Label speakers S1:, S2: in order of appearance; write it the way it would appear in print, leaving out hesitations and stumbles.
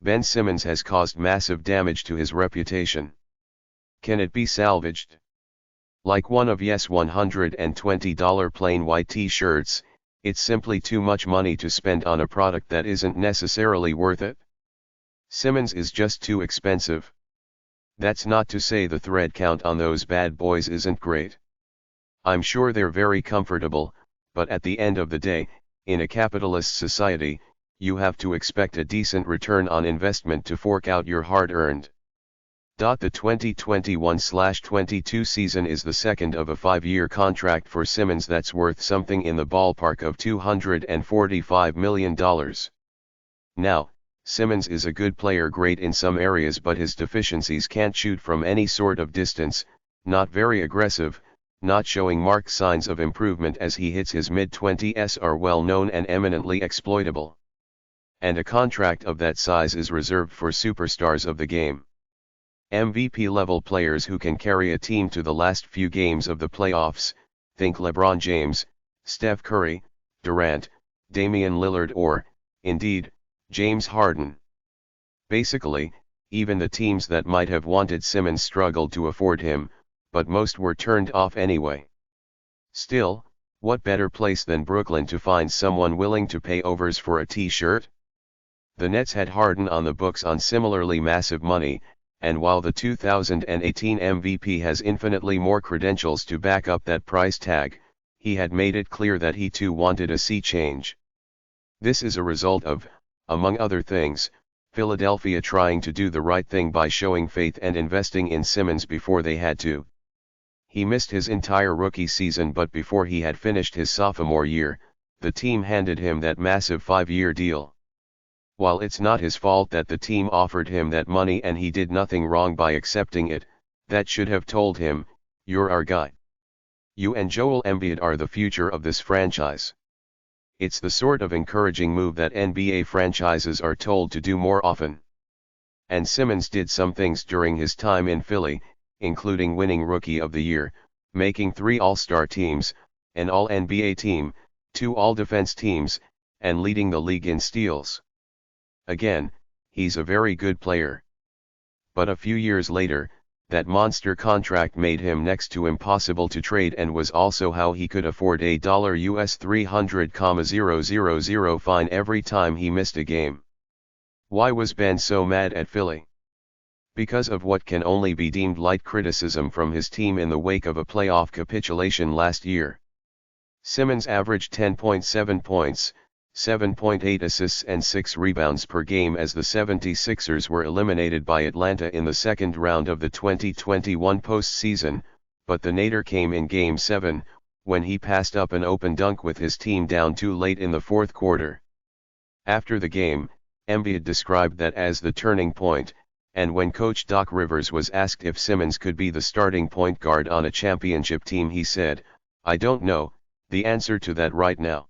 S1: Ben Simmons has caused massive damage to his reputation. Can it be salvaged? Like one of Yes' $120 plain white t-shirts, it's simply too much money to spend on a product that isn't necessarily worth it. Simmons is just too expensive. That's not to say the thread count on those bad boys isn't great. I'm sure they're very comfortable, but at the end of the day, in a capitalist society, you have to expect a decent return on investment to fork out your hard-earned. The 2021/22 season is the second of a 5-year contract for Simmons that's worth something in the ballpark of $245 million. Now, Simmons is a good player, great in some areas, but his deficiencies: can't shoot from any sort of distance, not very aggressive, not showing marked signs of improvement as he hits his mid-20s, are well known and eminently exploitable. And a contract of that size is reserved for superstars of the game. MVP-level players who can carry a team to the last few games of the playoffs, think LeBron James, Steph Curry, Durant, Damian Lillard, or, indeed, James Harden. Basically, even the teams that might have wanted Simmons struggled to afford him, but most were turned off anyway. Still, what better place than Brooklyn to find someone willing to pay overs for a t-shirt? The Nets had Harden on the books on similarly massive money, and while the 2018 MVP has infinitely more credentials to back up that price tag, he had made it clear that he too wanted a sea change. This is a result of, among other things, Philadelphia trying to do the right thing by showing faith and investing in Simmons before they had to. He missed his entire rookie season, but before he had finished his sophomore year, the team handed him that massive 5-year deal. While it's not his fault that the team offered him that money and he did nothing wrong by accepting it, that should have told him, "You're our guy. You and Joel Embiid are the future of this franchise." It's the sort of encouraging move that NBA franchises are told to do more often. And Simmons did some things during his time in Philly, including winning Rookie of the Year, making 3 All-Star teams, an All-NBA team, 2 All-Defense teams, and leading the league in steals. Again, he's a very good player. But a few years later, that monster contract made him next to impossible to trade, and was also how he could afford a US $300,000 fine every time he missed a game. Why was Ben so mad at Philly? Because of what can only be deemed light criticism from his team in the wake of a playoff capitulation last year. Simmons averaged 10.7 points, 7.8 assists and 6 rebounds per game as the 76ers were eliminated by Atlanta in the second round of the 2021 postseason, but the nadir came in Game 7, when he passed up an open dunk with his team down too late in the fourth quarter. After the game, Embiid described that as the turning point, and when coach Doc Rivers was asked if Simmons could be the starting point guard on a championship team, he said, "I don't know the answer to that right now.